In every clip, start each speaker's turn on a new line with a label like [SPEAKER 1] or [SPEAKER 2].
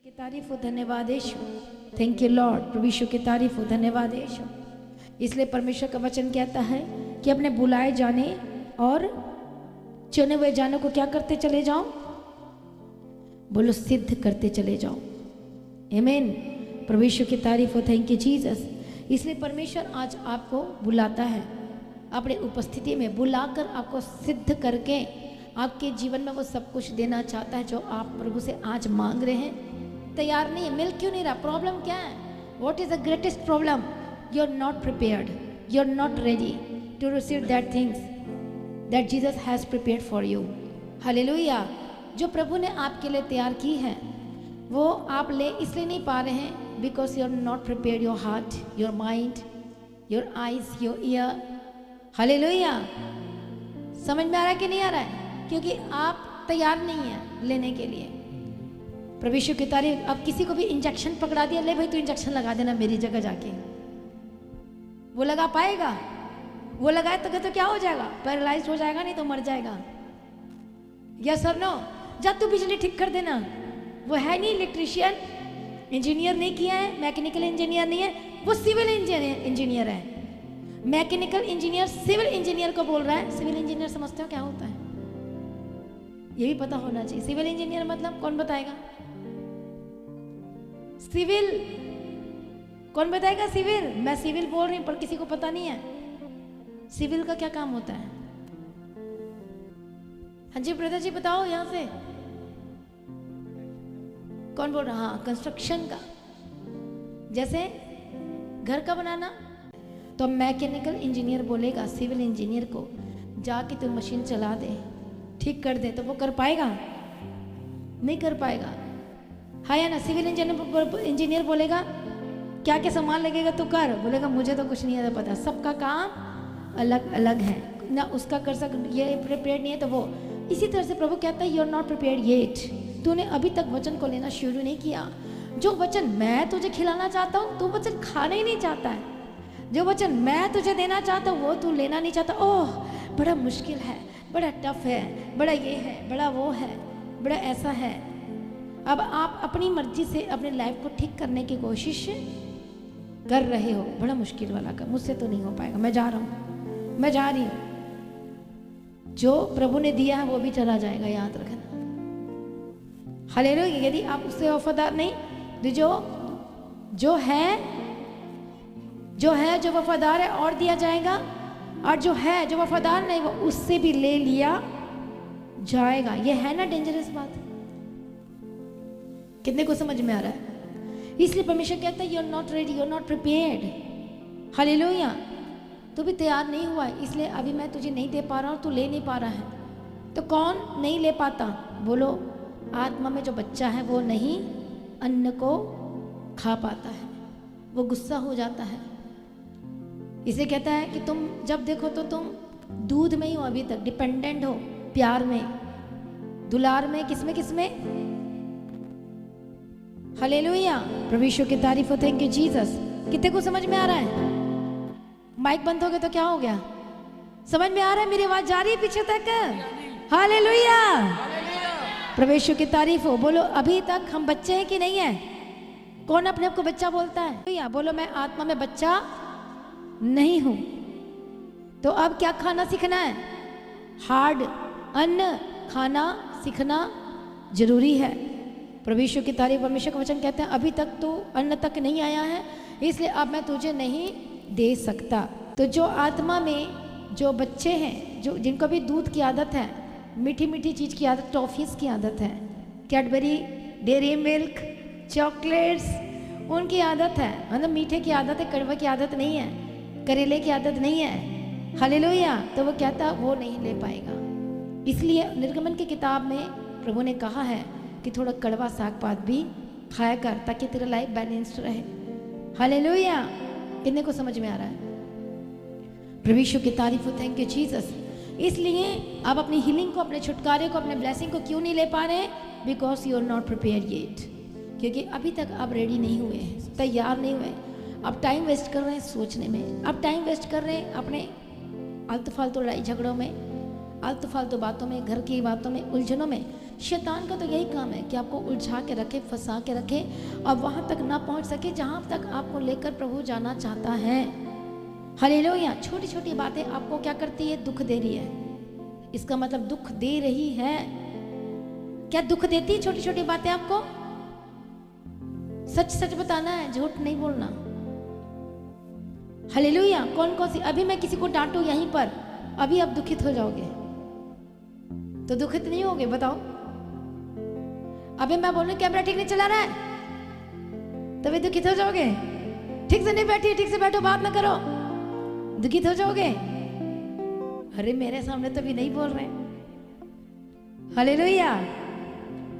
[SPEAKER 1] की तारीफ हो, धन्यवाद यीशु। Thank you Lord. प्रभु यीशु की तारीफ हो, धन्यवाद यीशु। इसलिए परमेश्वर का वचन कहता है कि अपने बुलाए जाने और चुने हुए जाने को क्या करते चले जाओ, बोलो सिद्ध करते चले जाओ। आमीन। प्रभु यीशु की तारीफ हो, थैंक यू जीसस। इसलिए परमेश्वर आज आपको बुलाता है, अपने उपस्थिति में बुलाकर आपको सिद्ध करके आपके जीवन में वो सब कुछ देना चाहता है जो आप प्रभु से आज मांग रहे हैं। तैयार नहीं है, मिल क्यों नहीं रहा? प्रॉब्लम क्या है? What is the greatest problem? You are not prepared, you are not ready to receive that things that Jesus has prepared for you. Hallelujah. जो प्रभु ने आपके लिए तैयार की है वो आप ले इसलिए नहीं पा रहे हैं because you are not prepared, your heart, your mind, your eyes, your ear. Hallelujah. समझ में आ रहा है कि नहीं आ रहा है? क्योंकि आप तैयार नहीं है लेने के लिए। प्रभु यीशु की तारीफ। अब किसी को भी इंजेक्शन पकड़ा दिया, ले भाई तू इंजेक्शन लगा देना मेरी जगह जाके, वो लगा पाएगा? वो लगाए तो क्या हो जाएगा? पैरालाइज हो जाएगा, नहीं तो मर जाएगा। यस और नो? जा तू बिजली ठीक कर देना। वो है नहीं इलेक्ट्रिशियन, इंजीनियर नहीं किया है, मैकेनिकल इंजीनियर नहीं है, वो सिविल इंजीनियर है। मैकेनिकल इंजीनियर सिविल इंजीनियर को बोल रहा है। सिविल इंजीनियर समझते हो क्या होता है? ये भी पता होना चाहिए। सिविल इंजीनियर मतलब कौन बताएगा? सिविल कौन बताएगा? सिविल, मैं सिविल बोल रही हूं पर किसी को पता नहीं है सिविल का क्या काम होता है। हाँ जी ब्रदर जी बताओ यहां से कौन बोल रहा? हाँ, कंस्ट्रक्शन का। जैसे घर का बनाना, तो मैकेनिकल इंजीनियर बोलेगा सिविल इंजीनियर को जाके तू मशीन चला दे, ठीक कर दे, तो वो कर पाएगा? नहीं कर पाएगा। हाँ या ना? सिविल इंजीनियर बोलेगा क्या क्या सामान लगेगा तू कर, बोलेगा मुझे तो कुछ नहीं है पता। सबका काम अलग अलग है ना, उसका कर सक, ये प्रिपेयर्ड नहीं है तो वो। इसी तरह से प्रभु कहता है you are not prepared yet. तूने अभी तक वचन को लेना शुरू नहीं किया। जो वचन मैं तुझे खिलाना चाहता हूँ तू वचन खाना ही नहीं चाहता है। जो वचन मैं तुझे देना चाहता हूँ वो तू लेना नहीं चाहता। ओह बड़ा मुश्किल है, बड़ा टफ है, बड़ा ये है, बड़ा वो है, बड़ा ऐसा है। अब आप अपनी मर्जी से अपने लाइफ को ठीक करने की कोशिश कर रहे हो, बड़ा मुश्किल वाला का, मुझसे तो नहीं हो पाएगा, मैं जा रहा हूँ, मैं जा रही हूँ। जो प्रभु ने दिया है वो भी चला जाएगा, याद रखना। हालेलुया। यदि आप उससे वफादार नहीं, तो जो है जो वफादार है और दिया जाएगा, और जो है जो वफादार नहीं वो उससे भी ले लिया जाएगा। ये है ना डेंजरस बात? कितने को समझ में आ रहा है? इसलिए परमेश्वर कहता है you are not ready, you are not prepared. Hallelujah. तू भी तैयार नहीं हुआ है, इसलिए अभी मैं तुझे नहीं दे पा रहा हूँ, तू ले नहीं पा रहा है। तो कौन नहीं ले पाता? बोलो आत्मा में जो बच्चा है वो नहीं अन्न को खा पाता है, वो गुस्सा हो जाता है। इसे कहता है कि तुम जब देखो तो तुम दूध में ही हो, अभी तक डिपेंडेंट हो, प्यार में, दुलार में, किसमें? हालेलुया। प्रभु यीशु की तारीफ हो, थैंक यू जीसस। कितने को समझ में आ रहा है? माइक बंद हो गया तो क्या हो गया? समझ में आ रहा है? मेरी आवाज जा रही है पीछे तक? हालेलुया। प्रभु यीशु की तारीफ हो। बोलो अभी तक हम बच्चे हैं कि नहीं है? कौन अपने आप को बच्चा बोलता है? बोलो मैं आत्मा में बच्चा नहीं हूं। तो अब क्या खाना सीखना है? हार्ड अन्न खाना सीखना जरूरी है। प्रभु यीशु की तारीफ। परमेश्वर का वचन कहते हैं अभी तक तो अन्न तक नहीं आया है, इसलिए अब मैं तुझे नहीं दे सकता। तो जो आत्मा में जो बच्चे हैं, जो जिनको भी दूध की आदत है, मीठी मीठी चीज की आदत, टॉफीज की आदत है, कैडबरी, डेयरी मिल्क, चॉकलेट्स, उनकी आदत है, मतलब मीठे की आदत है, कड़वा की आदत नहीं है, करेले की आदत नहीं है। हालेलुया। तो वो कहता वो नहीं ले पाएगा। इसलिए निर्गमन की किताब में प्रभु ने कहा है कि थोड़ा कड़वा साग पात भी खाया कर ताकि तेरा लाइफ बैलेंस्ड रहे। हालेलुया। कितने को समझ में आ रहा है? प्रभु यीशु की तारीफ हो, थैंक यू जीसस। इसलिए आप अपनी हीलिंग को, अपने छुटकारे को, अपने ब्लेसिंग को क्यों नहीं ले पा रहे? Because you are not prepared yet. क्योंकि अभी तक आप रेडी नहीं हुए हैं, तैयार नहीं हुए। आप टाइम वेस्ट कर रहे हैं सोचने में, आप टाइम वेस्ट कर रहे हैं अपने आलतू फालतू लड़ाई झगड़ों में, आलतू फालतू बातों में, घर की बातों में, उलझनों में। शैतान का तो यही काम है कि आपको उलझा के रखे, फंसा के रखे और वहां तक ना पहुंच सके जहां तक आपको लेकर प्रभु जाना चाहता है। हालेलुया। छोटी छोटी बातें आपको क्या करती है? दुख दे रही है। इसका मतलब दुख दे रही है। क्या दुख देती है छोटी छोटी बातें आपको? सच सच बताना है, झूठ नहीं बोलना। हालेलुया। कौन कौन सी, अभी मैं किसी को डांटू यहीं पर, अभी आप दुखित हो जाओगे तो दुखित नहीं होगे? बताओ। अभी मैं बोलूं कैमरा ठीक नहीं चला रहा है तभी दुखित हो जाओगे? ठीक से नहीं बैठी, ठीक से बैठो, बात ना करो, दुखित हो जाओगे। अरे मेरे सामने तो भी नहीं बोल रहे। हालेलुया।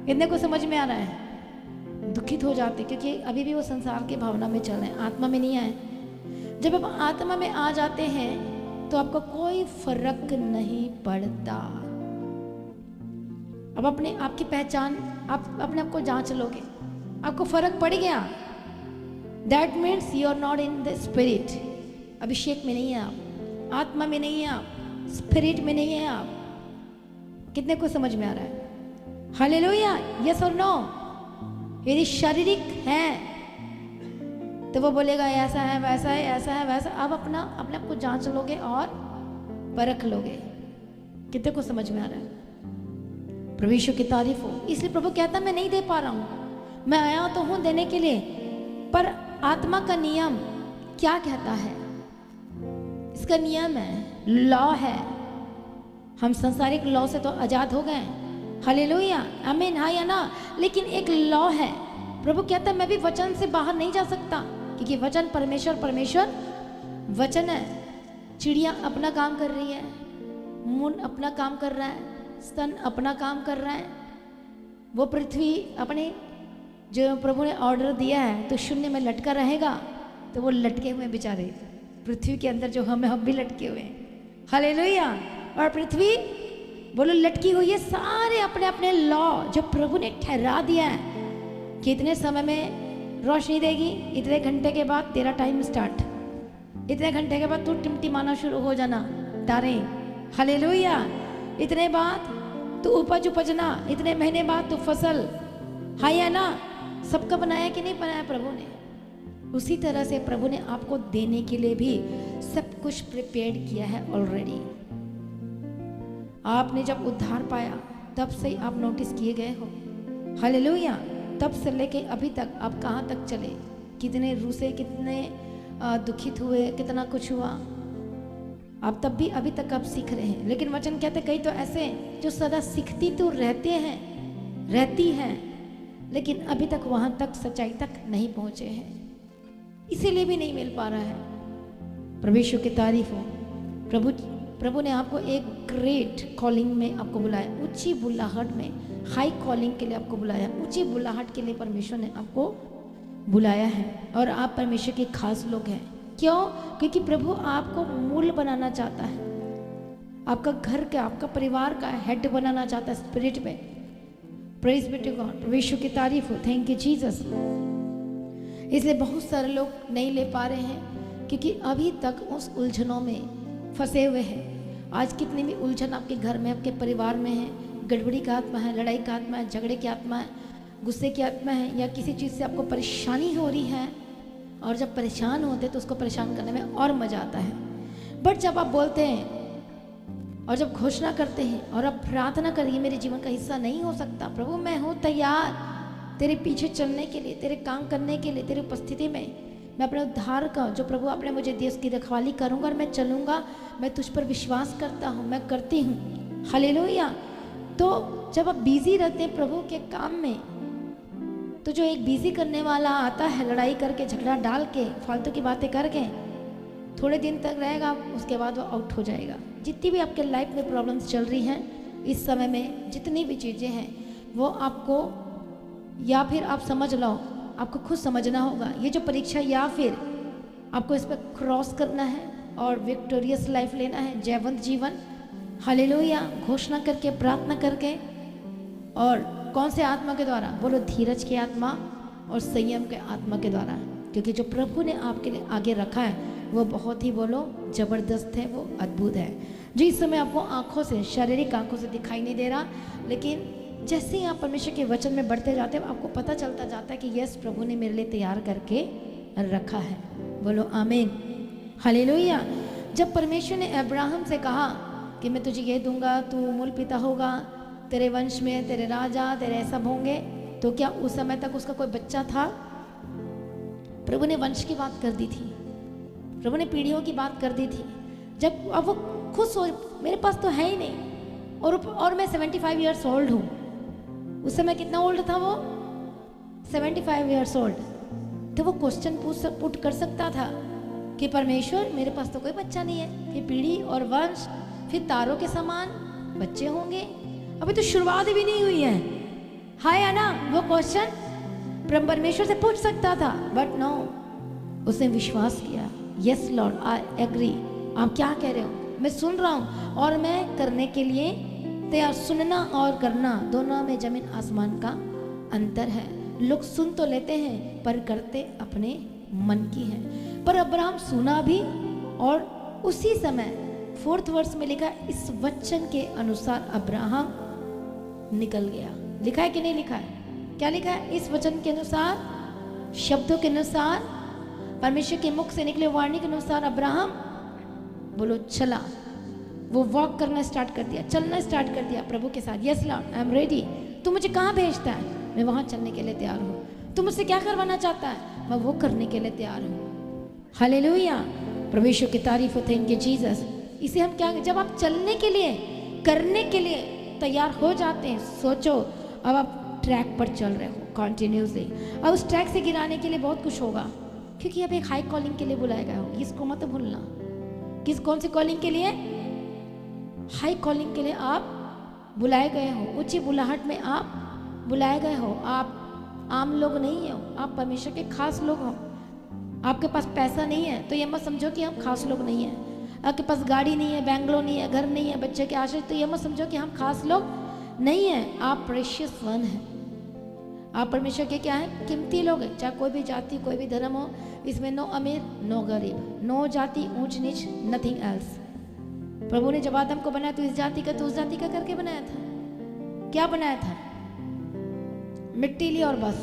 [SPEAKER 1] कितने को समझ में आ रहा है? दुखित हो जाते क्योंकि अभी भी वो संसार की भावना में चल रहे हैं, आत्मा में नहीं आए। जब आप आत्मा में आ जाते हैं तो आपको कोई फर्क नहीं पड़ता। अब अपने आप की पहचान, आप अपने आप को जांच लोगे, आपको फर्क पड़ गया, that means you are not in the spirit. अभिषेक में नहीं है आप, आत्मा में नहीं है आप, स्पिरिट में नहीं है आप। कितने को समझ में आ रहा है? हालेलुया। यस और नो? यदि शारीरिक है तो वो बोलेगा ऐसा है, वैसा है, ऐसा है, वैसा। अब अपने आप को जांच लोगे और परख लोगे। कितने को समझ में आ रहा है? प्रभु यीशु की तारीफ हो। इसलिए प्रभु कहता मैं नहीं दे पा रहा हूं, मैं आया तो हूं देने के लिए, पर आत्मा का नियम क्या कहता है? इसका नियम है, लॉ है। हम संसारिक लॉ से तो आजाद हो गए। हालेलुया, आमीन, हाँ या ना? लेकिन एक लॉ है। प्रभु कहता है मैं भी वचन से बाहर नहीं जा सकता, क्योंकि वचन परमेश्वर वचन है। चिड़िया अपना काम कर रही है, मून अपना काम कर रहा है, स्तन अपना काम कर रहा है, वो पृथ्वी अपने जो प्रभु ने ऑर्डर दिया है तो शून्य में लटका रहेगा। तो वो लटके हुए बेचारे पृथ्वी के अंदर जो हम भी लटके हुए हैं। हालेलुया। और पृथ्वी बोलो लटकी हुई है, सारे अपने अपने लॉ जो प्रभु ने ठहरा दिया है कि इतने समय में रोशनी देगी, इतने घंटे के बाद तेरा टाइम स्टार्ट, इतने घंटे के बाद तू टिमटिमाना शुरू हो जाना तारे। हालेलुया। इतने बाद तू उपजना, इतने महीने बाद तू फसल। हाँ या ना? सबका बनाया कि नहीं बनाया प्रभु ने? उसी तरह से प्रभु ने आपको देने के लिए भी सब कुछ प्रिपेयर किया है ऑलरेडी। आपने जब उद्धार पाया तब से आप नोटिस किए गए हो। हालेलुया। तब से लेके अभी तक आप कहाँ तक चले, कितने रूसे, कितने दुखित हुए, कितना कुछ हुआ, आप तब भी अभी तक आप सीख रहे हैं। लेकिन वचन कहते कई तो ऐसे जो सदा सीखती तो रहती हैं, लेकिन अभी तक वहां तक सच्चाई तक नहीं पहुंचे हैं, इसीलिए भी नहीं मिल पा रहा है। प्रभु यीशु की तारीफ हो। प्रभु ने आपको एक ग्रेट कॉलिंग में आपको बुलाया, ऊंची बुलाहट में, हाई कॉलिंग के लिए आपको बुलाया, ऊंची बुलाहट के लिए परमेश्वर ने आपको बुलाया है। और आप परमेश्वर के खास लोग हैं। क्यों? क्योंकि प्रभु आपको मूल बनाना चाहता है, आपका घर का, आपका परिवार का हेड बनाना चाहता है स्पिरिट में। Praise be to God. प्रभु यीशु की तारीफ हो। Thank you Jesus. इसलिए बहुत सारे लोग नहीं ले पा रहे हैं क्योंकि अभी तक उस उलझनों में फंसे हुए हैं। आज कितनी भी उलझन आपके घर में, आपके परिवार में है, गड़बड़ी का आत्मा है, लड़ाई का आत्मा है, झगड़े की आत्मा है, गुस्से की आत्मा है, या किसी चीज़ से आपको परेशानी हो रही है। और जब परेशान होते हैं तो उसको परेशान करने में और मज़ा आता है। बट जब आप बोलते हैं और जब घोषणा करते हैं और आप प्रार्थना करिए, मेरे जीवन का हिस्सा नहीं हो सकता, प्रभु मैं हूँ तैयार तेरे पीछे चलने के लिए, तेरे काम करने के लिए, तेरी उपस्थिति में मैं अपने उद्धार का जो प्रभु आपने मुझे दिया उसकी रखवाली करूँगा और मैं चलूँगा, मैं तुझ पर विश्वास करता हूँ, मैं करती हूँ। हालेलुया। तो जब आप बिजी रहते हैं प्रभु के काम में, तो जो एक बिजी करने वाला आता है लड़ाई करके, झगड़ा डाल के, फालतू की बातें करके, थोड़े दिन तक रहेगा, उसके बाद वो आउट हो जाएगा। जितनी भी आपके लाइफ में प्रॉब्लम्स चल रही हैं इस समय में, जितनी भी चीज़ें हैं, वो आपको, या फिर आप समझ लो, आपको खुद समझना होगा ये जो परीक्षा, या फिर आपको इस पर क्रॉस करना है और विक्टोरियस लाइफ लेना है, जयवंत जीवन। हालेलुया। घोषणा करके, प्रार्थना करके, और कौन से आत्मा के द्वारा? बोलो धीरज की आत्मा और संयम के आत्मा के द्वारा। क्योंकि जो प्रभु ने आपके लिए आगे रखा है वो बहुत ही, बोलो, जबरदस्त है, वो अद्भुत है, जो इस समय आपको आंखों से, शारीरिक आंखों से दिखाई नहीं दे रहा, लेकिन जैसे ही आप परमेश्वर के वचन में बढ़ते जाते हैं आपको पता चलता जाता है कि यस, प्रभु ने मेरे लिए तैयार करके रखा है। बोलो आमीन, हालेलुया। जब परमेश्वर ने अब्राहम से कहा कि मैं तुझे ये दूंगा, तू मूल पिता होगा, तेरे वंश में तेरे राजा, तेरे सब होंगे, तो क्या उस समय तक उसका कोई बच्चा था? प्रभु ने वंश की बात कर दी थी, प्रभु ने पीढ़ियों की बात कर दी थी। जब अब वो खुद सोच, मेरे पास तो है ही नहीं, और मैं 75 ईयर्स ओल्ड हूँ। उस समय कितना ओल्ड था वो? 75 ईयर्स ओल्ड। तो वो क्वेश्चन पुट कर सकता था कि परमेश्वर, मेरे पास तो कोई बच्चा नहीं है, फिर पीढ़ी और वंश, फिर तारों के समान बच्चे होंगे, अभी तो शुरुआत भी नहीं हुई है। हाय है ना, वो क्वेश्चन परमेश्वर से पूछ सकता था, बट नो, उसने विश्वास किया। यस लॉर्ड, आई एग्री, आप क्या कह रहे हो, मैं सुन रहा हूँ और मैं करने के लिए तैयार। सुनना और करना दोनों में जमीन आसमान का अंतर है। लोग सुन तो लेते हैं पर करते अपने मन की है। पर अब्राहम सुना भी, और उसी समय 4th वर्ष में लिखा, इस वचन के अनुसार अब्राहम निकल गया। लिखा है कि नहीं लिखा है? क्या लिखा है? इस वचन के अनुसार, शब्दों के अनुसार, परमेश्वर के मुख से निकले वाणी के अनुसार अब्राहम, बोलो, चला। वो वॉक करना स्टार्ट कर दिया, चलना स्टार्ट कर दिया प्रभु के साथ। Yes Lord, I am ready. तू मुझे कहाँ भेजता है, मैं वहां चलने के लिए तैयार हूँ। तू मुझसे क्या करवाना चाहता है, मैं वो करने के लिए तैयार हूँ। हालेलुया, परमेश्वर की तारीफ हो। Thank you Jesus. इसे हम क्या, जब आप चलने के लिए, करने के लिए तैयार हो जाते हैं, सोचो अब आप ट्रैक पर चल रहे हो कॉन्टिन्यूसली। अब उस ट्रैक से गिराने के लिए बहुत कुछ होगा, क्योंकि अब एक हाई कॉलिंग के लिए बुलाया गया हो। इसको मत भूलना। कौन सी कॉलिंग के लिए? हाई कॉलिंग के लिए आप बुलाए गए हो। ऊंची बुलाहट में आप बुलाए गए हो। आप आम लोग नहीं हो, आप परमेश्वर के खास लोग हो। आपके पास पैसा नहीं है तो ये मत समझो कि हम खास लोग नहीं हैं। आपके पास गाड़ी नहीं है, बैंगलो नहीं है, घर नहीं है, बच्चे के आश्रय, तो ये मत समझो कि हम खास लोग नहीं हैं। आप प्रेशियस वन हैं। आप परमेश्वर के क्या है? कीमती लोग हैं। चाहे कोई भी जाति, कोई भी धर्म हो, इसमें नो अमीर नो गरीब, नो जाति ऊंच नीच, नथिंग एल्स। प्रभु ने जब आदम को बनाया तो इस जाति का तो उस जाति का करके बनाया था। क्या बनाया था? मिट्टी ली और बस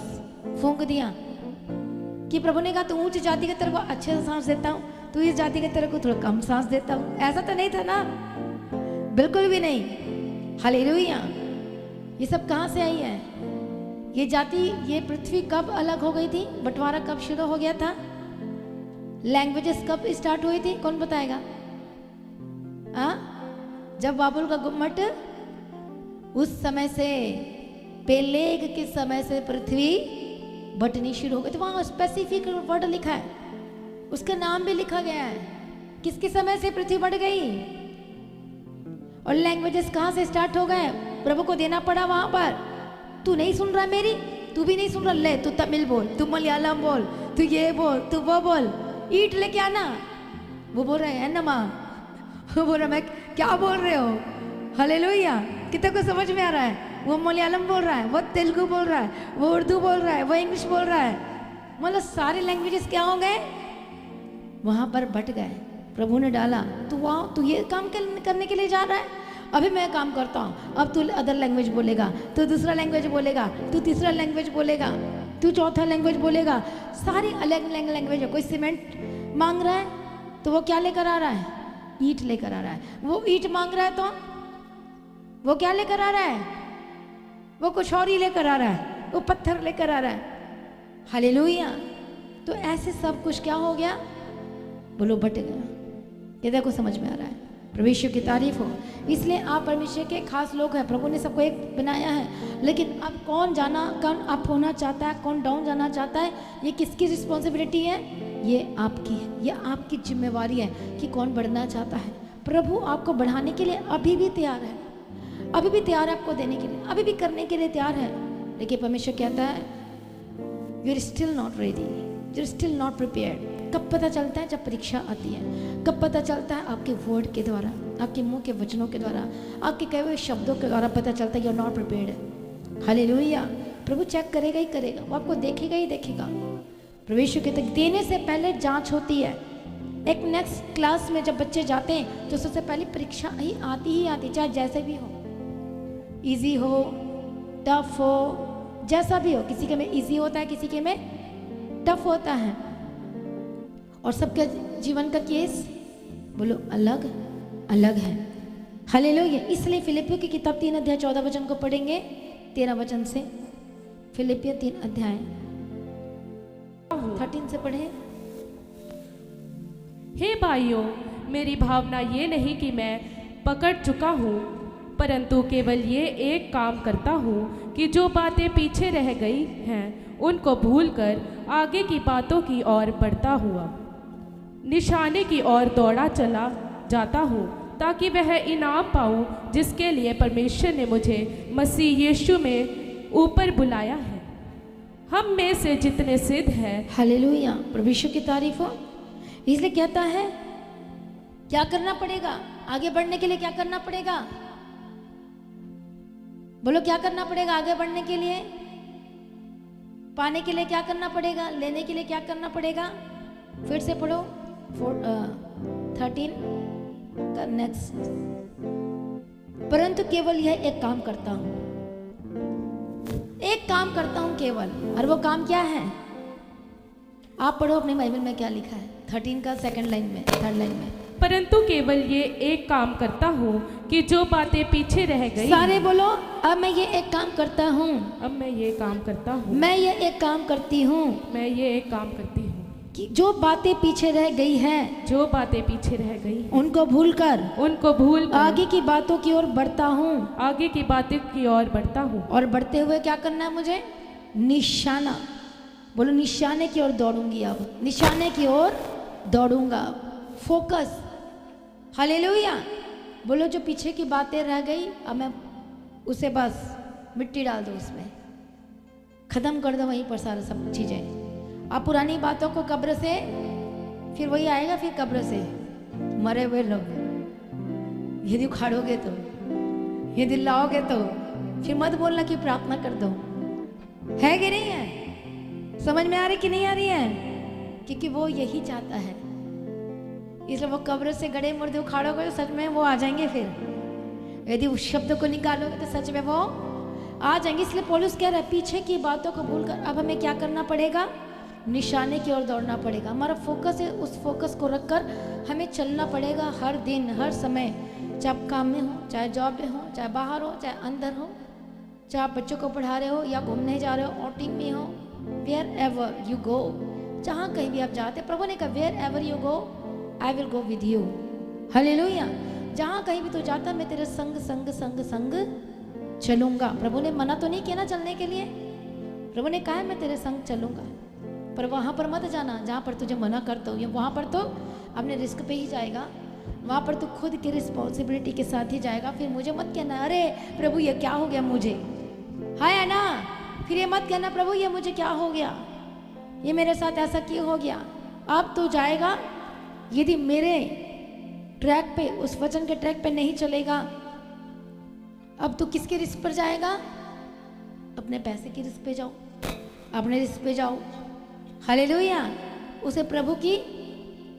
[SPEAKER 1] फूंक दिया। कि प्रभु ने कहा तू ऊंच जाति के तेरे को अच्छे से सांस देता हूँ, तू इस जाति के तेरे को थोड़ा कम सांस देता हूँ। ऐसा तो नहीं था ना, बिल्कुल भी नहीं। हालेलुया। ये सब कहाँ से आई है? ये जाति, ये पृथ्वी कब अलग हो गई थी? बंटवारा कब शुरू हो गया था? लैंग्वेजेस कब स्टार्ट हुई थी? कौन बताएगा? जब बाबुल का गुम्मट, उस समय से, पेलेग के समय से पृथ्वी बटनी शुरू हो गई। तो वहां स्पेसिफिक वर्ड लिखा है, उसका नाम भी लिखा गया है, किसके समय से पृथ्वी बढ़ गई। और लैंग्वेजेस कहां से स्टार्ट हो गए? प्रभु को देना पड़ा वहां पर। तू नहीं सुन रहा मेरी, तू भी नहीं सुन रहा, ले तू तमिल बोल, तू मलयालम बोल, तू ये बोल, तू वो बोल, ईट लेके आना। वो बोल रहे हैं ना माँ, वो बोल रहा मैं क्या बोल रहे हो? हालेलुया। कितने को समझ में आ रहा है? वो मलयालम बोल रहा है, वो तेलुगु बोल रहा है, वो उर्दू बोल रहा है, वो इंग्लिश बोल रहा है। मतलब सारे लैंग्वेजेस क्या हो गए? वहां पर बट गए। प्रभु ने डाला, तू वहां, तू ये काम करने के लिए जा रहा है, अभी मैं काम करता हूँ। अब तू अदर लैंग्वेज बोलेगा, तू दूसरा लैंग्वेज बोलेगा, तू तीसरा लैंग्वेज बोलेगा, तू चौथा लैंग्वेज बोलेगा। सारी अलग अलग लैंग्वेज है। कोई सीमेंट मांग रहा है तो वो क्या लेकर आ रहा है? ईंट लेकर आ रहा है। वो ईंट मांग रहा है तो वो क्या लेकर आ रहा है? वो कुछ और ही लेकर आ रहा है, वो पत्थर लेकर आ रहा है। हालेलुया। तो ऐसे सब कुछ क्या हो गया? बोलो बट गया। ये देखो समझ में आ रहा है। परमेश्वर की तारीफ हो। इसलिए आप परमेश्वर के खास लोग हैं। प्रभु ने सबको एक बनाया है, लेकिन अब कौन अप होना चाहता है, कौन डाउन जाना चाहता है, ये किसकी रिस्पॉन्सिबिलिटी है? ये आपकी है, ये आपकी जिम्मेवारी है कि कौन बढ़ना चाहता है। प्रभु आपको बढ़ाने के लिए अभी भी तैयार है, अभी भी तैयार है आपको देने के लिए, अभी भी करने के लिए तैयार है। लेकिन परमेश्वर कहता है you are still not ready, you are still not prepared. कब पता चलता है? जब परीक्षा आती है। कब पता चलता है? आपके वर्ड के द्वारा, आपके मुंह के वचनों के द्वारा, आपके कहे हुए शब्दों के द्वारा पता चलता है you are not prepared. Hallelujah. प्रभु चेक करेगा ही करेगा, वो आपको देखेगा ही देखेगा। परमेश्वर के तक देने से पहले जांच होती है। एक नेक्स्ट क्लास में जब बच्चे जाते हैं तो सबसे पहले परीक्षा ही आती, चाहे जैसे भी हो, इजी हो, टफ हो, जैसा भी हो, किसी के में इजी होता है, किसी के में टफ होता है, और सबके जीवन का केस बोलो अलग अलग है। हालेलुया। इसलिए फिलिपियों की किताब 3 अध्याय 14 वचन को पढ़ेंगे, 13 वचन से। फिलिपियों 3 अध्याय 13 से पढ़े।
[SPEAKER 2] हे भाइयों, मेरी भावना ये नहीं कि मैं पकड़ चुका हूँ, परंतु केवल ये एक काम करता हूँ कि जो बातें पीछे रह गई हैं उनको भूलकर आगे की बातों की ओर बढ़ता हुआ निशाने की ओर दौड़ा चला जाता हूँ, ताकि वह इनाम पाऊँ जिसके लिए परमेश्वर ने मुझे मसीह यीशु में ऊपर बुलाया है। हम में से जितने सिद्ध हैं।
[SPEAKER 1] हालेलुया, प्रभु यीशु की तारीफ हो। इसलिए कहता है क्या करना पड़ेगा आगे बढ़ने के लिए, क्या करना पड़ेगा बोलो, क्या करना पड़ेगा आगे बढ़ने के लिए, पाने के लिए क्या करना पड़ेगा, लेने के लिए क्या करना पड़ेगा। फिर से पढ़ो 13 का नेक्स्ट। परंतु केवल यह एक काम करता हूं, एक काम करता हूं केवल, और वो काम क्या है। आप पढ़ो अपने बाइबल में क्या लिखा है, 13 का सेकंड लाइन में, थर्ड लाइन में।
[SPEAKER 2] परंतु केवल ये एक काम करता हूँ कि जो बातें पीछे रह गई।
[SPEAKER 1] सारे बोलो, अब मैं ये एक काम करता हूँ,
[SPEAKER 2] अब मैं ये काम करता हूँ,
[SPEAKER 1] मैं ये एक काम करती हूँ,
[SPEAKER 2] मैं ये एक काम करती हूँ
[SPEAKER 1] कि जो बातें पीछे रह गई हैं,
[SPEAKER 2] जो बातें पीछे रह गई
[SPEAKER 1] उनको भूल आगे की बातों की ओर बढ़ता हूँ,
[SPEAKER 2] आगे की बातों की ओर बढ़ता हूँ।
[SPEAKER 1] और बढ़ते हुए क्या करना है मुझे, निशाना बोलो, निशाने की ओर दौड़ूंगी, अब निशाने की ओर दौड़ूंगा, फोकस। हालेलुया। बोलो, जो पीछे की बातें रह गई अब मैं उसे बस मिट्टी डाल दो, उसमें खत्म कर दो, वहीं पर सारा सब चीजें। आप पुरानी बातों को कब्र से, फिर वही आएगा, फिर कब्र से मरे हुए लोग यदि उखाड़ोगे तो, यदि लाओगे तो, फिर मत बोलना कि प्रार्थना कर दो। है कि नहीं है, समझ में आ रही कि नहीं आ रही है, क्योंकि वो यही चाहता है। इसलिए वो कब्र से गड़े मुर्दे उखाड़ोगे तो सच में वो आ जाएंगे, फिर यदि उस शब्द को निकालोगे तो सच में वो आ जाएंगे। इसलिए पौलुस कह रहा है पीछे की बातों को भूलकर अब हमें क्या करना पड़ेगा, निशाने की ओर दौड़ना पड़ेगा। हमारा फोकस है, उस फोकस को रखकर हमें चलना पड़ेगा हर दिन हर समय, चाहे आप काम में हो, चाहे जॉब में हो, चाहे बाहर हो, चाहे अंदर हो, चाहे आप बच्चों को पढ़ा रहे हो या घूमने जा रहे हो, आउटिंग में हो, वेयर एवर यू गो, जहाँ कहीं भी आप जाते, प्रभु ने कहा wherever you go I will go with you. Hallelujah. जहाँ कहीं भी तू जाता मैं तेरे संग संग संग संग चलूंगा। प्रभु ने मना तो नहीं किया ना चलने के लिए, प्रभु ने कहा है मैं तेरे संग चलूंगा, पर वहाँ पर मत जाना जहाँ पर तुझे मना करता हूँ, वहाँ पर तो अपने रिस्क पे ही जाएगा, वहाँ पर तो खुद की रिस्पॉन्सिबिलिटी के साथ ही जाएगा। फिर मुझे मत कहना अरे प्रभु ये क्या हो गया मुझे, है ना, फिर ये मत कहना प्रभु ये मुझे क्या हो गया, ये मेरे साथ ऐसा क्यों हो गया। अब तो जाएगा, यदि मेरे ट्रैक पे, उस वचन के ट्रैक पे नहीं चलेगा, अब तो किसके रिस्क पर जाएगा, अपने पैसे की रिस्क पे जाओ, अपने रिस्क पे जाओ। हालेलुया। उसे प्रभु की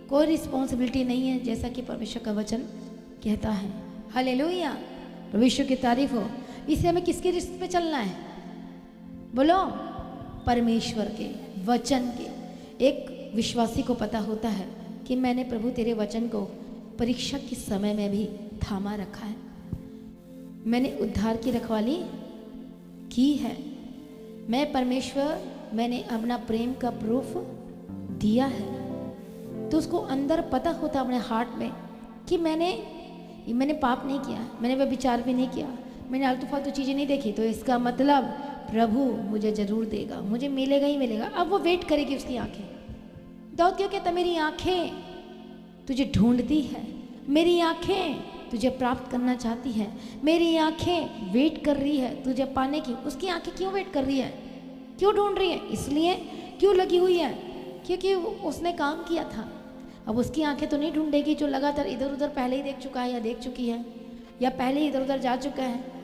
[SPEAKER 1] कोई रिस्पॉन्सिबिलिटी नहीं है, जैसा कि परमेश्वर का वचन कहता है। हालेलुया, परमेश्वर की तारीफ हो। इससे हमें किसके रिस्क पे चलना है, बोलो, परमेश्वर के वचन के। एक विश्वासी को पता होता है कि मैंने प्रभु तेरे वचन को परीक्षा के समय में भी थामा रखा है, मैंने उद्धार की रखवाली की है, मैं परमेश्वर, मैंने अपना प्रेम का प्रूफ दिया है। तो उसको अंदर पता होता अपने हार्ट में कि मैंने पाप नहीं किया, मैंने वह विचार भी नहीं किया, मैंने आलतू फालतू चीज़ें नहीं देखी, तो इसका मतलब प्रभु मुझे जरूर देगा, मुझे मिलेगा ही मिलेगा। अब वो वेट करेगी उसकी आंखें। दाऊद क्यों कहता मेरी आंखें तुझे ढूंढती है, मेरी आंखें तुझे प्राप्त करना चाहती है, मेरी आंखें वेट कर रही है तुझे पाने की। उसकी आंखें क्यों वेट कर रही है, क्यों ढूंढ रही है, इसलिए क्यों लगी हुई है, क्योंकि उसने काम किया था। अब उसकी आंखें तो नहीं ढूंढेगी जो लगातार इधर उधर पहले ही देख चुका है या देख चुकी है या पहले ही इधर उधर जा चुका है।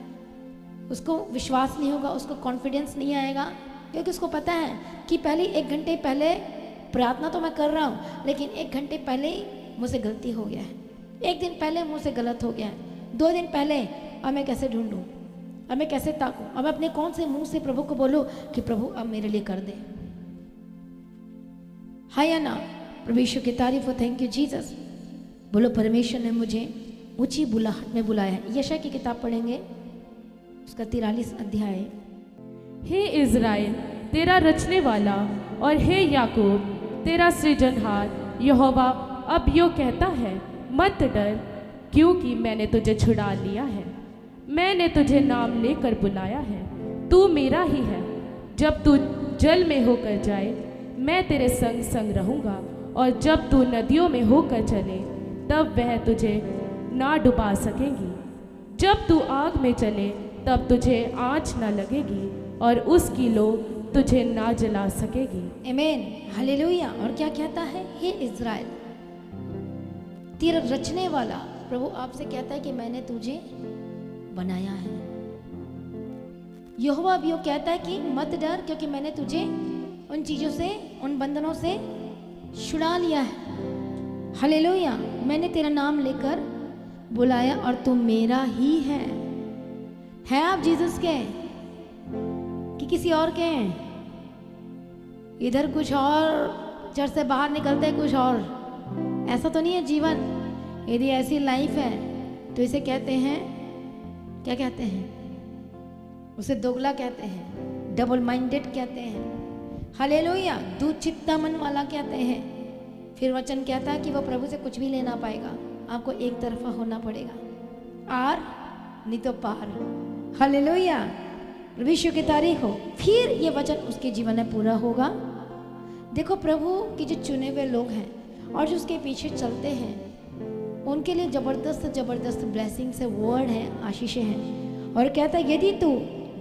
[SPEAKER 1] उसको विश्वास नहीं होगा, उसको कॉन्फिडेंस नहीं आएगा, क्योंकि उसको पता है कि पहले 1 घंटे पहले प्रार्थना तो मैं कर रहा हूँ, लेकिन 1 घंटे पहले ही मुझसे गलती हो गया है, 1 दिन पहले मुझसे गलत हो गया है, 2 दिन पहले, अब मैं कैसे ढूंढूं। अब मैं कैसे ताकूं? अब अपने कौन से मुंह से प्रभु को बोलूं कि प्रभु अब मेरे लिए कर दे? हाँ या ना? प्रभु यीशु की तारीफ हो। Thank you Jesus. बोलो परमेश्वर ने मुझे ऊंची बुलाहट में बुलाया है। यशायाह की किताब पढ़ेंगे, उसका 43 अध्याय।
[SPEAKER 2] हे इज़राइल तेरा रचने वाला और हे याकूब तेरा सृजनहार यहोवा अब यो कहता है, मत डर, क्योंकि मैंने तुझे छुड़ा लिया है, मैंने तुझे नाम लेकर बुलाया है, तू मेरा ही है। जब तू जल में होकर जाए मैं तेरे संग संग रहूँगा, और जब तू नदियों में होकर चले तब वह तुझे ना डुबा सकेंगी। जब तू आग में चले तब तुझे आँच ना लगेगी, और उसकी लो तुझे ना जला सकेगी।
[SPEAKER 1] आमीन, हालेलुया। और क्या कहता है? हे इज़राइल तेरा रचने वाला प्रभु आपसे कहता है कि मैंने तुझे बनाया है। यहोवा भी कहता है कि मत डर, क्योंकि मैंने तुझे उन चीजों से, उन बंधनों से छुड़ा लिया है। हालेलुया। मैंने तेरा नाम लेकर बुलाया और तू मेरा ही है। आप जीसस के कि किसी और के हैं? इधर कुछ और, चर्च से बाहर निकलते कुछ और। ऐसा तो नहीं है जीवन। यदि ऐसी लाइफ है तो इसे कहते हैं, क्या कहते हैं? उसे दोगला कहते हैं, डबल माइंडेड कहते हैं। हालेलुया। दुचित्ता मन वाला कहते हैं। फिर वचन कहता है कि वो प्रभु से कुछ भी लेना पाएगा, आपको एक तरफा होना पड़ेगा, आर नहीं तो पार। हालेलुया। प्रभु यीशु की तारीफ हो। फिर ये वचन उसके जीवन में पूरा होगा। देखो प्रभु के जो चुने हुए लोग हैं और जो उसके पीछे चलते हैं, उनके लिए जबरदस्त जबरदस्त ब्लेसिंग से वर्ड है, आशीषें हैं। और कहता है यदि तू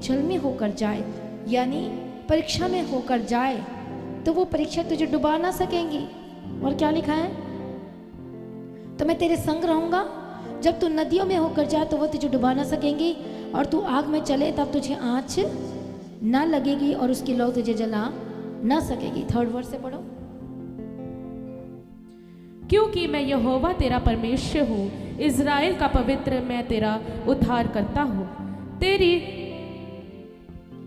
[SPEAKER 1] जल में होकर जाए, यानी परीक्षा में होकर जाए, तो वो परीक्षा तुझे डुबा ना सकेंगी। और क्या लिखा है? तो मैं तेरे संग रहूंगा। जब तू नदियों में होकर जाए तो वो तुझे डुबा ना सकेंगी, और तू आग में चले तब तुझे आँच ना लगेगी, और उसकी लौ तुझे जला ना सकेगी। 3rd वर्स से पढ़ो।
[SPEAKER 2] क्योंकि मैं यहोवा तेरा परमेश्वर हूँ, इज़राइल का पवित्र मैं तेरा उद्धार करता हूँ।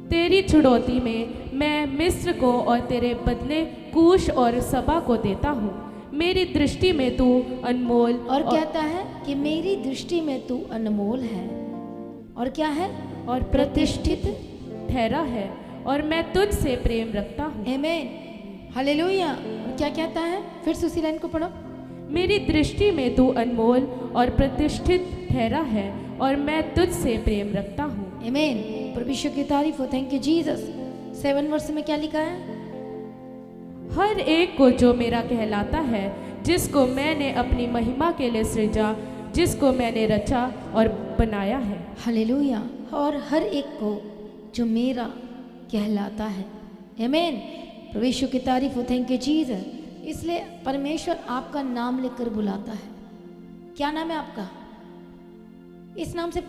[SPEAKER 2] तेरी छुड़ौती में मैं मिस्र को और तेरे बदले कूश और सबा को देता हूँ। मेरी दृष्टि में तू अनमोल,
[SPEAKER 1] और कहता है कि मेरी दृष्टि में तू अनमोल है, और क्या है?
[SPEAKER 2] और प्रतिष्ठित ठहरा है, और मैं तुझसे प्रेम रखता हूँ।
[SPEAKER 1] आमीन, हालेलुया। क्या कहता है? फिर से उसी लाइन को पढ़ो।
[SPEAKER 2] मेरी दृष्टि में तू अनमोल और प्रतिष्ठित ठहरा है, और मैं तुझसे प्रेम रखता हूँ।
[SPEAKER 1] आमीन। प्रभु यीशु की तारीफ हो। Thank you Jesus. 7 वर्ष में क्या लिखा है?
[SPEAKER 2] हर एक को जो मेरा कहलाता है, जिसको मैंने अपनी महिमा के लिए सृजा, जिसको मैंने रचा और बनाया है।
[SPEAKER 1] हालेलुया। और हर एक को जो मेरा कहलाता है। आमीन। प्रभु यीशु की तारीफ हो। Thank you Jesus. इसलिए परमेश्वर आपका नाम लेकर बुलाता है। क्या नाम है आपका? इस नाम से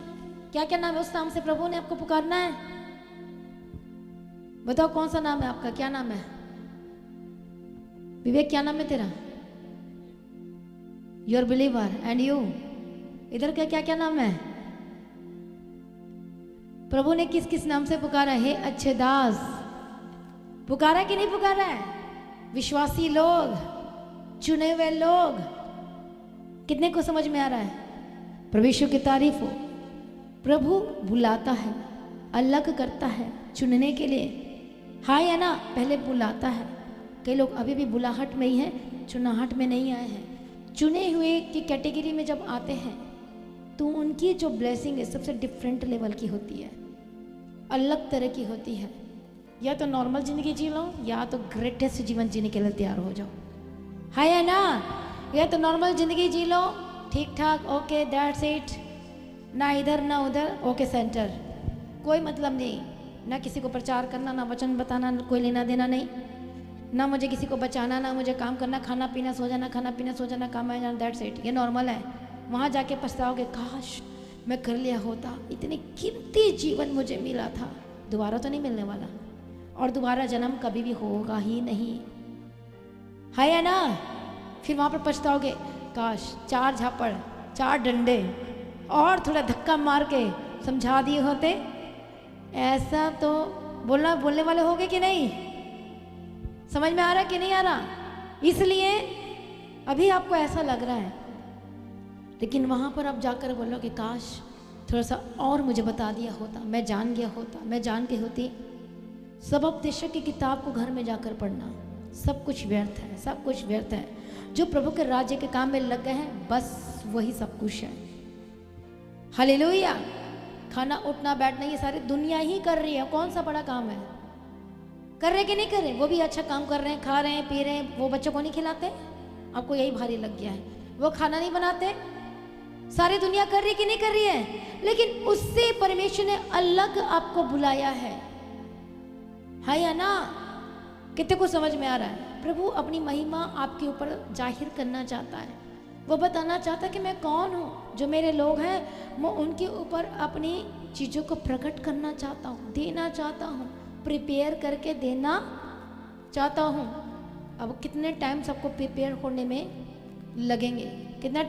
[SPEAKER 1] क्या क्या नाम है? उस नाम से प्रभु ने आपको पुकारना है। बताओ कौन सा नाम है आपका? क्या नाम है? विवेक, क्या नाम है तेरा? Your believer. And you? इधर का क्या क्या नाम है? प्रभु ने किस किस नाम से पुकारा है? अच्छे दास। पुकारा कि नहीं पुकारा है? विश्वासी लोग, चुने हुए लोग। कितने को समझ में आ रहा है? प्रभु यीशु की तारीफ हो। प्रभु बुलाता है, अलग करता है चुनने के लिए। हाँ या ना? पहले बुलाता है। कई लोग अभी भी बुलाहट में ही हैं, चुनाहट में नहीं आए हैं। चुने हुए की कैटेगरी में जब आते हैं तो उनकी जो ब्लेसिंग है सबसे डिफरेंट लेवल की होती है, अलग तरह की होती है। या तो नॉर्मल जिंदगी जी लो, या तो ग्रेटेस्ट जीवन जीने के लिए तैयार हो जाओ। हाँ या ना? या तो नॉर्मल जिंदगी जी लो, ठीक ठाक, ओके दैट्स इट, ना इधर ना उधर, ओके सेंटर, कोई मतलब नहीं। ना किसी को प्रचार करना, ना वचन बताना, कोई लेना देना नहीं। ना मुझे किसी को बचाना, ना मुझे काम करना, खाना पीना सो जाना, खाना पीना सो जाना, काम आ जाना, दैट्स इट। ये नॉर्मल है। वहाँ जाके पछताओगे, काश मैं कर लिया होता, इतनी कीमती जीवन मुझे मिला था। दोबारा तो नहीं मिलने वाला, और दोबारा जन्म कभी भी होगा ही नहीं। है या ना? फिर वहाँ पर पछताओगे, काश 4 झापड़ 4 डंडे और थोड़ा धक्का मार के समझा दिए होते ऐसा तो बोलने वाले होगे कि नहीं? समझ में आ रहा कि नहीं आ रहा? इसलिए अभी आपको ऐसा लग रहा है, लेकिन वहां पर आप जाकर बोलो कि काश थोड़ा सा और मुझे बता दिया होता, मैं जान गया होता, मैं जान के होती। सब उपदेशक की किताब को घर में जाकर पढ़ना, सब कुछ व्यर्थ है, सब कुछ व्यर्थ है। जो प्रभु के राज्य के काम में लग गए हैं, बस वही सब कुछ है। हालेलुया। खाना उठना बैठना ये सारी दुनिया ही कर रही है, कौन सा बड़ा काम है? कर रहे कि नहीं कर रहे? वो भी अच्छा काम कर रहे हैं, खा रहे हैं, पी रहे हैं। वो बच्चों को नहीं खिलाते? आपको यही भारी लग गया है। वो खाना नहीं बनाते? सारी दुनिया कर रही कि नहीं कर रही है? लेकिन उससे परमेश्वर ने अलग आपको बुलाया है या ना? कितने को समझ में आ रहा है? प्रभु अपनी महिमा आपके ऊपर जाहिर करना चाहता है। वो बताना चाहता है कि मैं कौन हूँ। जो मेरे लोग हैं, मैं उनके ऊपर अपनी चीज़ों को प्रकट करना चाहता हूँ, देना चाहता हूँ, प्रिपेयर करके देना चाहता हूँ। अब कितने टाइम सबको प्रिपेयर होने में लगेंगे? कितना